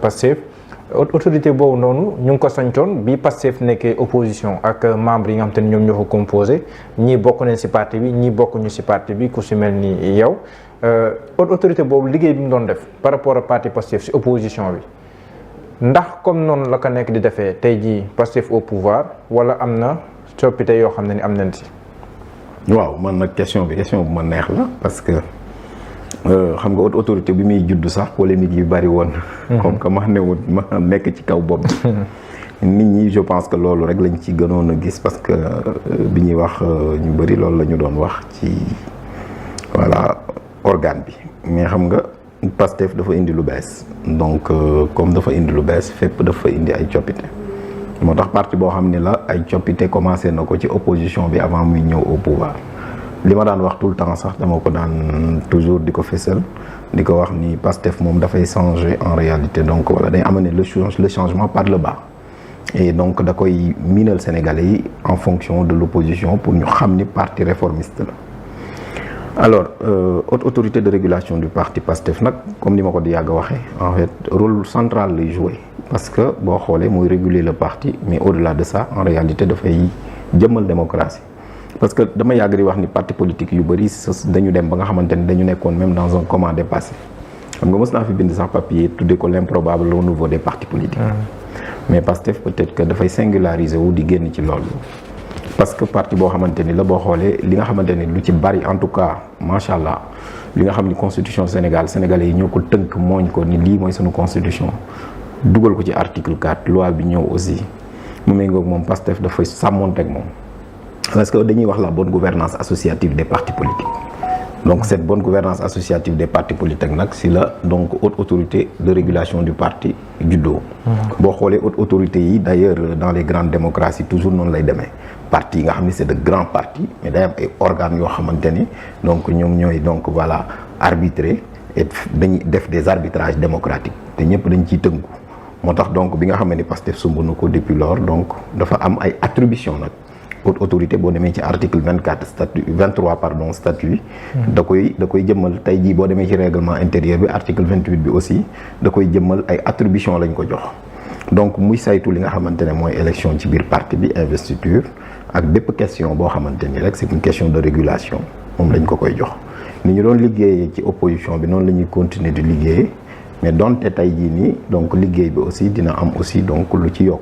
Pastef autorité boobu noonu ñu ngi ko sañcoon bi Pastef nekkee opposition ak membres yi nga xam te ne ñoom ñoo ko composé ñii bokk nañ ci parti bi ñii bokkuñu ci parti bi ku ci mel ni yow autorité boobu liggéey bi mu doon def par rapport ak parti Pastef ci opposition bi ndax comme noonu la ko nekk di defee tey jii Pastef au pouvoir wala am na coppite yoo xam ne ni am nañ ci. waaw man nag question bu ma neex la parce que xam nga autorité bi muy judd sax polémique yu bari woon. comme que ma nekk ci kaw bopp. nit ñi je pense que loolu rek lañ ci gënoon a gis parce que bi ñuy wax ñu bari loolu la ñu doon wax ci voilà organe bi mais xam nga Pastef dafa indi lu bees donc comme dafa indi lu bees fépp dafa indi ay coppite moo tax parti boo xam ne la ay coppite commencé na ko ci opposition bi avant muy ñëw au pouvoir. li ma daan wax tout le temps sax dama ko daan toujours di ko fësal di ko wax ni Pastef moom dafay changer en réalité donc voilà day amener le changement par le bas et donc da koy miinal Sénégalais yi en fonction de l'opposition pour ñu xam ni parti réformiste la. alors haute autorité de régulation du parti Pastef nag comme ni ma ko di yàgg a waxee en fait rôle central lay jouer parce que boo xoolee mooy réguler le parti mais au-delà de ça en réalité dafay jëmmal démocratie. parce que dama yàgg di wax ni parti politique yu bëri dañu dem ba nga xamante ni dañu nekkoon même dans un coma dépassé xam nga mës naa fi bind sax papier tuddee ko l'improbable renouveau des partis politiques. mais Pastef peut-être que dafay singulariser wu di génn ci loolu. parce que parti boo xamante ni la boo xoolee li nga xamante ni lu ci bari en tout cas macha allah li nga xam ni constitution Sénégal sénégalais yi ñoo ko tënk mooñ ko ni lii mooy sunu constitution dugal ko ci article 4 loi bi ñëw aussi mu méngoog moom Pastef dafay sàmmonteeg moom. parce que dañuy wax la bonne gouvernance associative des partis politiques donc cette bonne gouvernance associative des partis politiques nag si la donc haute autorité de régulation du parti juddoo. boo xoolee haute autorité yi d'ailleurs dans les grandes démocraties toujours noonu lay demee parti yi nga xam ne c'est de grands partis mais day am ay organes yoo xamante ni donc ñoom ñooy donc voilà arbitrer et dañuy def des arbitrages démocratiques te ñëpp dañ ciy tënku moo tax donc bi nga xam ne Pastef sumb na ko depuis lors donc dafa am ay attributions nag. haute autorité boo demee ci article 24 statut 23 pardon statut da koy jëmmal tey jii boo demee ci règlement intérieur bi article 28 bi aussi da koy jëmmal ay attribution lañ ko jox donc muy saytu li nga xamante ne mooy élection ci biir parti bi investiture ak bépp question boo xamante ni rek c'est une question de régulation moom lañ ko koy jox ni ñu doon liggéeyee ci opposition bi noonu la ñuy continuer di liggéey mais donte tey jii nii donc liggéey bi aussi dina am aussi donc lu ci yokk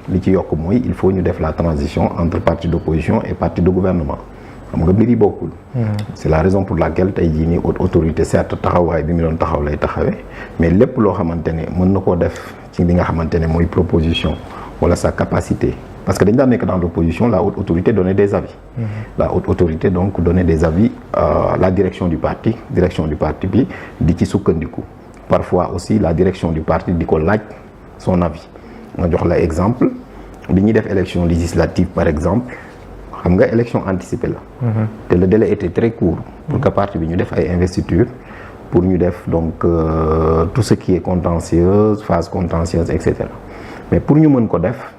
li ci yokk mooy il faut ñu def la transition entre parti d'opposition et parti de gouvernement xam nga mbir yi bokkul. c'est la raison pour laquelle tey jii nii haute autorité certes taxawaay bi mu doon taxaw lay taxawee mais lépp loo xamante ne mën na koo def ci li nga xamante ne mooy proposition wala sa capacité parce que dañ daan nekk dans l'opposition la haute autorité donnait des avis. la haute autorité donc donnait des avis la direction du parti bi di ci sukkandiku parfois aussi la direction du parti di ko laaj son avis. ma jox la exemple li ñuy def élection législative par exemple xam nga élection anticipée la. te le délai était très court. pour que parti bi ñu def ay investitures pour ñu def donc tout ce qui est contentieuse phase contentieuse et cetera mais pour ñu mën ko def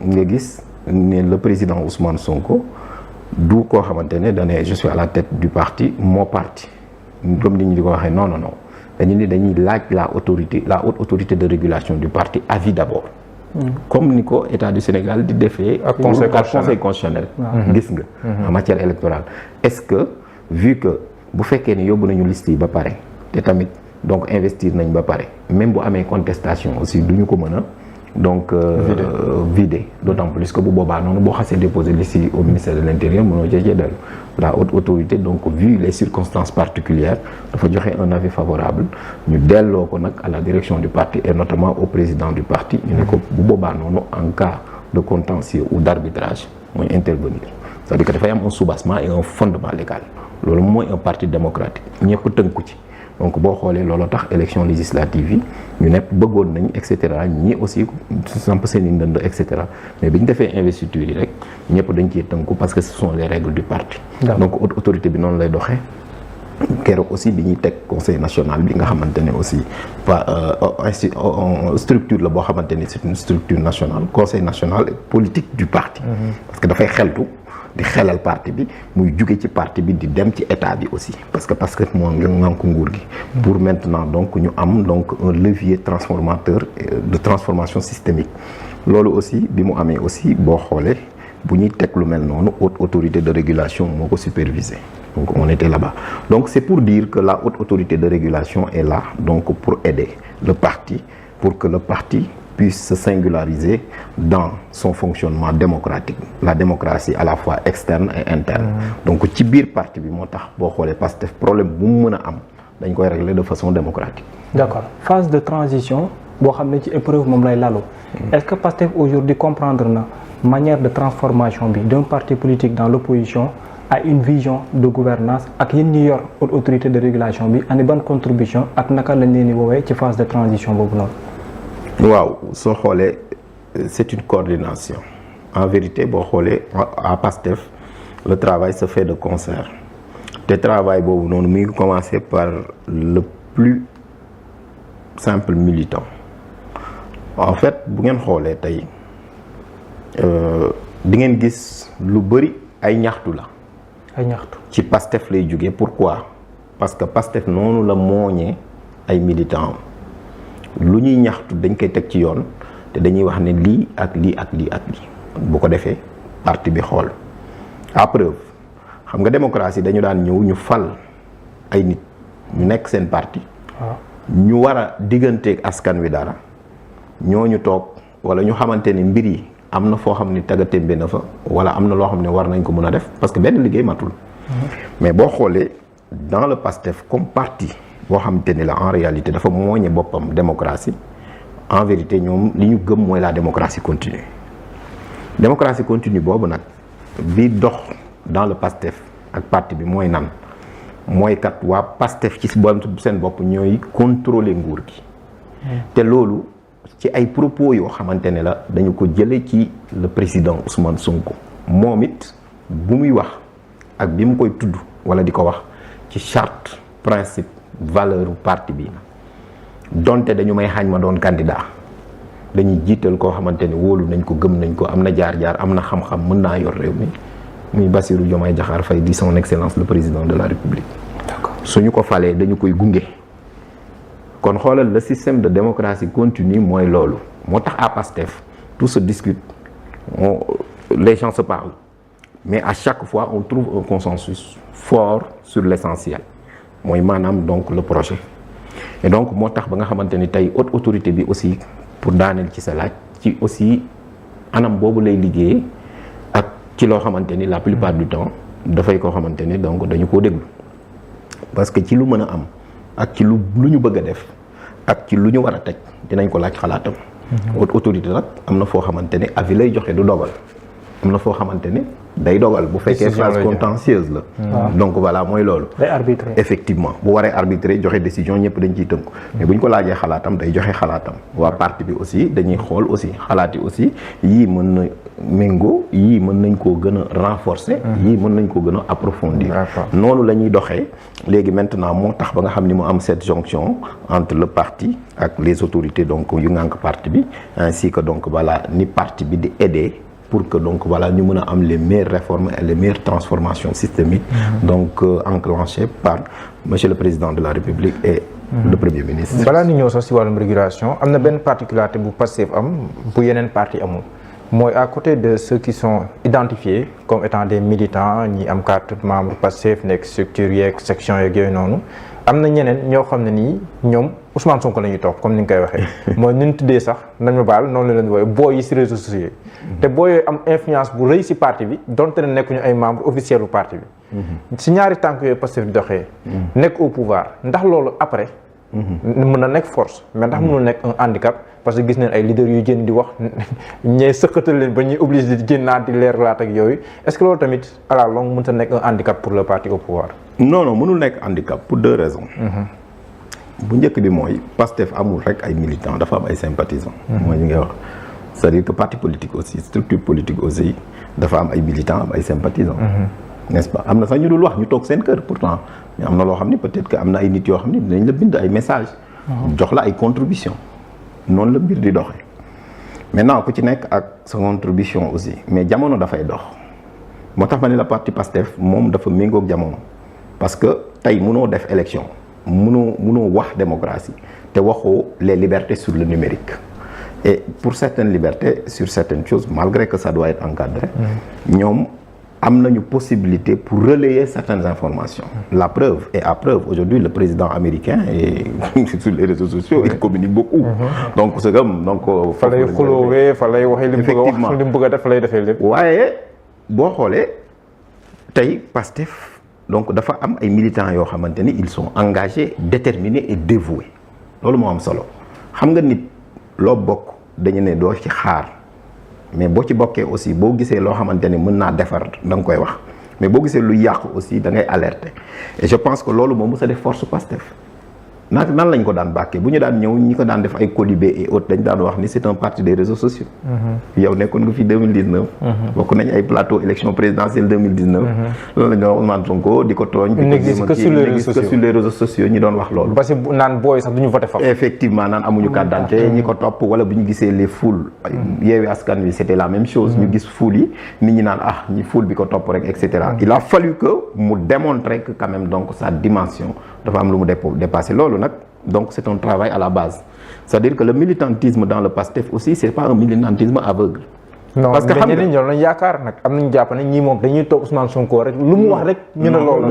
nga gis ne le président Ousmane Sonko du koo xamante ne dañuy je suis à la tête du parti mon parti comme ni ñu di ko waxee non dañuy laaj la haute autorité de régulation du parti avis d'abord. comme ni ko état du Sénégal di defee ak conseil constitutionnel gis nga en matière électorale est-ce que vu que bu fekkee ni yóbbu nañu liste yi ba pare te tamit donc investir nañ ba pare même bu amee contestation aussi du ñu ko mën a donc vider d'autant plus que bu boobaa noonu boo xasee déposer liste yi au ministère de l'Intérieur mënoo jëjee dellu la haute autorité donc vu les circonstances particulières dafa joxe un avis favorable ñu delloo ko nag à la direction du parti et notamment au président du parti ñu ne ko bu boobaa noonu en cas de contentieux ou d'arbitrage mooy intervenir c'est-à-dire que dafay am un soubassement et un fondement légal loolu mooy un parti démocratique ñëpp tënku ci donc boo xoolee loolu tax élection législative yi ñu nekk bëggoon nañ et cetera ñii aussi samp seen i ndënd et cetera mais bi ñu defee investiture yi rek ñëpp dañ ciy tënku parce que ce sont les règles du parti. donc haute autorité bi noonu lay doxee. keroog aussi bi ñuy teg conseil national bi nga xamante ne aussi structure la boo xamante ni c'est une structure nationale conseil national politique du parti. parce que dafay xeltu di xelal parti bi muy jóge ci parti bi di dem ci état bi aussi parce que moo ngan ko nguur gi pour maintenant donc ñu am donc un levier transformateur de transformation systémique loolu aussi bi mu amee aussi boo xoolee bu ñuy teg lu mel noonu haute autorité de régulation moo ko superviser donc on était là-bas donc c'est pour dire que la haute autorité de régulation est là donc pour aider le parti pour que le parti puisse se singulariser dans son fonctionnement démocratique la démocratie à la fois externe et interne donc ci biir parti bi moo tax boo xoolee Pastef problème bu mu mën a am dañ koy régler de façon démocratique. D'accord phase de transition boo xam ne ci épreuve moom lay lalu est-ce que Pastef aujourd'hui comprendre na manière de transformation bi d'un parti politique dans l'opposition à une vision de gouvernance ak yéen ñi yor haute autorité de régulation bi ani ban contribution ak naka lañ leen di woowee ci phase de transition boobu noonu. waaw soo xoolee c'est une coordination en vérité boo xoolee à Pastef le travail se fait de concert te travail boobu noonu mu ngi commencer par le plus simple militant en fait bu ngeen xoolee tey di ngeen gis lu bari ay ñaxtu la. ay ñaxtu ci Pastef lay jógee pourquoi parce que Pastef noonu la mooñee ay militants lu ñuy ñaxtu dañ koy teg ci yoon te dañuy wax ne lii ak lii ak lii ak lii bu ko defee parti bi xool à preuve xam nga démocratie dañu daan ñëw ñu fal ay nit ñu nekk seen parti ñu war a digganteeg askan wi dara ñooñu toog wala ñu xamante ne mbir yi am na foo xam ne tagatémbe na fa wala am na loo xam ne war nañ ko mën a def parce que benn liggéey matul mais boo xoolee dans le Pastef comme parti boo xamante ni la en réalité dafa mooñe boppam démocratie en vérité ñoom li ñu gëm mooy la démocratie continue démocratie continue boobu nag bi dox dans le Pastef ak parti bi mooy nan mooy kat waa Pastef ci seen bopp ñooy contrôler nguur gi te loolu ci ay propos yoo xamante ne la dañu ko jële ci le président Ousmane Sonko moom it bu muy wax ak bi mu koy tudd wala di ko wax ci charte principe valeur parti bi donte dañu may xaañ ma doon candidat dañuy jiital koo xamante ne wóolu nañ ko gëm nañ ko am na jaar-jaar am na xam-xam mën naa yor réew mi muy Bassirou Diomaye Diakhar Faye di son excellence le président de la République suñu ko falee dañu koy gunge kon xoolal le système de démocratie continue mooy loolu moo tax à Pastef tout se discute les gens se parlent mais à chaque fois on trouve un consensus fort sur l'essentiel mooy maanaam donc le projet et donc moo tax ba nga xamante ni tey haute autorité bi aussi pour daaneel ci sa laaj ci aussi anam boobu lay liggéey ak ci loo xamante ni la plupart du temps dafay koo xamante ni donc dañu koo déglu parce que ci lu mën a am ak ci lu ñu bëgg a def ak ci lu ñu war a teg dinañ ko laaj xalaatam haute autorité nag am na foo xamante ne avis lay joxe du dogal am na foo xamante ne day dogal bu fekkee phase contentieuse la donc voilà mooy loolu day arbitrer effectivement bu waree arbitrer joxe décision ñëpp dañ ciy tënku mais bu ñu ko laajee xalaatam day joxe xalaatam waa parti bi aussi dañuy xool aussi xalaat yi aussi yii mën na méngoo yii mën nañ koo gën a renforcer yii mën nañ koo gën a approfondir noonu la ñuy doxee léegi maintenant moo tax ba nga xam ni mu am cette jonction entre le parti ak les autorités donc yu ngànk parti bi ainsi que donc voilà ni parti bi di aider pour que donc voilà ñu mën a am les meilleures réformes et les meilleures transformations systémiques donc enclenchées par monsieur le président de la République et le premier ministre. balaa ni ñëw sax si wàllum régulation am na benn particularité bu Pastef am bu yeneen parti amul mooy à côté de ceux qui sont identifiés comme étant des militants ñi am carte membre Pastef nekk structure yeeg section yeeg yooyu noonu am na ñeneen ñoo xam ne nii ñoom Ousmane Sonko la ñuy topp comme ni nga koy waxee mooy ni ñu tuddee sax nañ ma baal noonu la leen wooye booy yi si réseaux sociaux te booy yooyu am influence bu rëy si parti bi donte ne nekkuñu ay membre officiel bu parti bi si ñaari tànk yooyu Pastef di doxee nekk au pouvoir ndax loolu après mën na nekk force mais ndax mënul nekk un handicap parce que gis nañ ay leaders yu génn di wax ñee sëqatal leen ba ñuy obligé di génnaat di leerlaat ak yooyu est-ce que loolu tamit à la longue mën ta nekk un handicap pour le parti au pouvoir non mënul nekk handicap pour deux raisons bu njëkk bi mooy Pastef amul rek ay militants dafa am ay sympathisants mooy ñu ngay wax c'est-à-dire que parti politique aussi structure politique aussi dafa am ay militants am ay sympathisants n'est-ce pas am na sax ñu dul wax ñu toog seen kër pourtant mais am na loo xam ni peut-être que am na ay nit yoo xam ni dinañ la bind ay messages jox la ay contributions noonu la mbir di doxee maintenant ku ci nekk ak sa contribution aussi mais jamono dafay dox moo tax ma ne la parti PASTEF moom dafa méngoog jamono parce que tey mënoo def élection mënoo wax démocratie te waxoo les libertés sur le numérique et pour certaines libertés sur certaines choses malgré que ça doit être encadré ñoom am nañu possibilité pour relayer certaines informations. La preuve est à preuve aujourd'hui le président américain et sur les réseaux sociaux il communique beaucoup. Donc c'est comme donc. fa lay xuloowee fa lay waxee li mu bëgg a wax li mu bëgg a def fa lay defee lépp. waaye boo xoolee tey Pastef donc dafa am ay militants yoo xamante ni ils sont engagés déterminés et dévoués loolu moo am solo xam nga nit loo bokk dañu ne doo ci xaar. mais boo ci bokkee aussi boo gisee loo xamante ni mën naa defar da nga koy wax mais boo gisee lu yàqu aussi da ngay alerter et je pense que loolu moom mës a def force Pastef nan lañ ko daan bàkkee bu ñu daan ñëw ñi ko daan def ay Colibé et autres dañ daan wax ni c'est un parti des réseaux sociaux. yow nekkoon nga fi 2019. bokk nañ ay plateau élection présidentielle 2019. loolu la ñu wax Ousmane Sonko di ko tooñ. il n'existe que sur les réseaux sociaux ñi doon wax loolu. parce que naan booy sax duñu voté fa. effectivement naan amuñu carte d'identité ñi ko topp wala bu ñu gisee les foules. Yewwi Askan Wi c'était la même chose. ñu gis foule yi nit ñi naan ñi foule bi ko topp rek et cetera. il a fallu que mu démontrer que quand même donc sa dimension dafa am lu mu dépassé loolu nag donc c'est un travail à la base c'est-à-dire que le militantisme dans le PASTEF aussi c'est pas un militantisme aveugle. non parce que xam nga ñoo lañ yaakaar nag am nañu jàpp ne ñii moom dañuy toog Ousmane Sonko rek lu mu wax rek. ñu ne loolu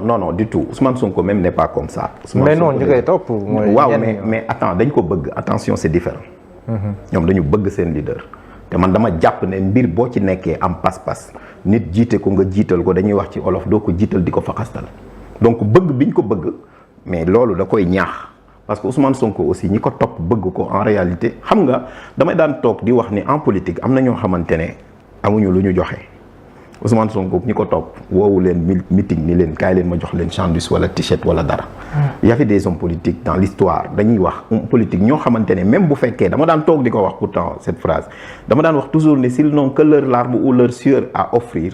non du tout Ousmane Sonko même n'est pas comme ça. mais non ñu koy topp mooy waaw mais attends dañ ko bëgg attention c'est différent. ñoom dañu bëgg seen leader. te man dama jàpp ne mbir boo ci nekkee am pas-pas nit jiite ko nga jiital ko dañuy wax ci olof doo ko jiital di ko faxastal donc bëgg biñ ko bëgg mais loolu da koy ñaax parce que Ousmane Sonko aussi ñi ko topp bëgg ko en réalité xam nga damay daan toog di wax ni en politique am na ñoo xamante ne amuñu lu ñu joxe Ousmane Sonko ñi ko topp woowu leen meeting ni leen kaay leen ma jox leen sandwich wala t-shirt wala dara. Il y avait des hommes politiques dans l'histoire dañuy wax politique ñoo xamante ne même bu fekkee dama daan toog di ko wax pourtant cette phrase dama daan wax toujours ne s'ils n'ont que leur larme ou leur sueur à offrir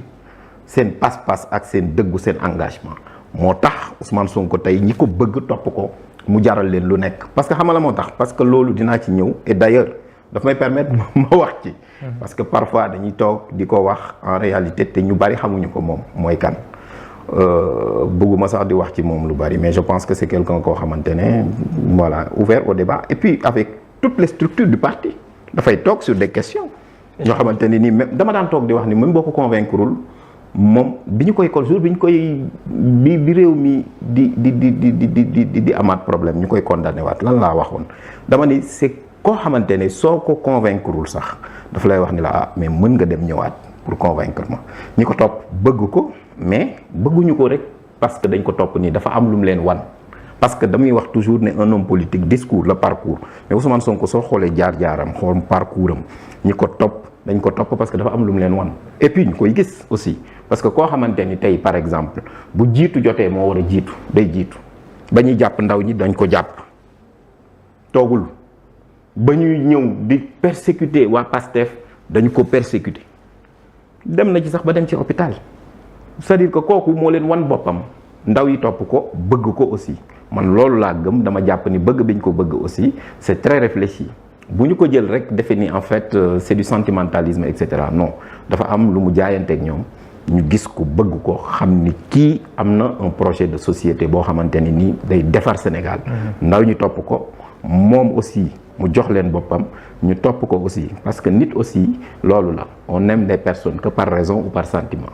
seen pas-pas ak seen dëggu seen engagement moo tax Ousmane Sonko tey ñi ko bëgg topp ko mu jaral leen lu nekk parce que xam nga la moo tax parce que loolu dinaa ci ñëw et d'ailleurs daf may permettre ma wax ci parce que parfois dañuy toog di ko wax en réalité te ñu bari xamuñu ko moom mooy kan bëgguma sax di wax ci moom lu bari mais je pense que c'est quelqu'un koo xamante ne voilà ouvert au débat et puis avec toutes les structures du parti dafay toog sur des questions yoo xamante ne nii même dama daan toog di wax ni même boo ko convaincreul moom bi ñu koy col jour bi ñu koy bi réew mi di amaat problème ñu koy condamné waat lan laa waxoon dama ni c'est koo xamante ne soo ko convaincreul sax dafa lay wax ni la mais mën nga dem ñëwaat pour convaincre ma ñi ko topp bëgg ko mais bëgguñu ko rek parce que dañ ko topp nii dafa am lu mu leen wan parce que damay wax toujours ne un homme politique discours le parcours mais Ousmane Sonko soo xoolee jaar-jaaram xool parcours am ñi ko topp dañ ko topp parce que dafa am lu mu leen wan et puis ñu koy gis aussi parce que koo xamante ni tey par exemple bu jiitu jotee moo war a jiitu day jiitu ba ñuy jàpp ndaw ñi dañ ko jàpp toogul ba ñuy ñëw di persécuter waa PASTEF dañu ko persécuter dem na ci sax ba dem ci hôpital c'est-à-dire que kooku moo leen wan boppam ndaw yi topp ko bëgg ko aussi man loolu laa gëm dama jàpp ni bëgg biñ ko bëgg aussi c'est très réfléchi bu ñu ko jël rek defe ni en fait c'est du sentimentalisme et cetera non dafa am lu mu jaayanteeg ñoom ñu gis ko bëgg ko xam ni kii am na un projet de société boo xamante ni nii day defar Sénégal ndaw ñu topp ko moom aussi mu jox leen boppam ñu topp ko aussi parce que nit aussi loolu la on aime les personnes que par raison ou par sentiment.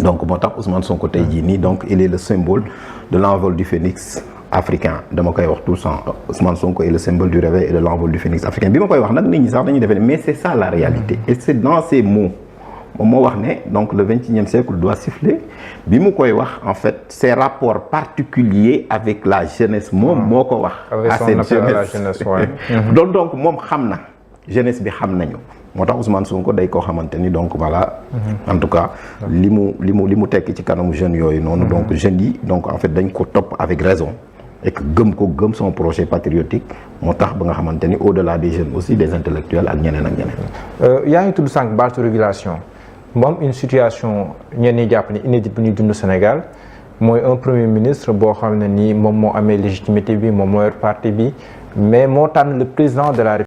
Donc moo tax Ousmane Sonko tey jii nii donc il est le symbole de l'envol du phénix africain dama koy wax tout le temps Ousmane Sonko est le symbole du réveil et de l'envol du phénix africain bi ma koy wax nag nit ñi sax dañuy defee mais c'est ça la réalité et c'est dans ces mots moom moo wax ne donc le 21e siècle doit siffler bi mu koy wax en fait ses rapports particuliers avec la jeunesse moom moo ko wax à cette jeunesse donc moom xam na jeunesse bi xam nañu moo tax Ousmane Sonko day koo xamante ni donc voilà en tout cas li mu tekki ci kanamu jeunes yooyu noonu donc jeunes yi donc en fait dañ ko topp avec raison et que gëm son projet patriotique moo tax ba nga xamante ni au-delà des jeunes aussi des intellectuels ak ñeneen ak ñeneen. yaa ngi tudd sànq baatu régulation mu am une situation ñenn ñi jàpp ni inédite bu ñuy dund Sénégal mooy un premier ministre boo xam ne nii moom moo amee légitimité bi moom moo yor parti bi mais moo tànn le président de la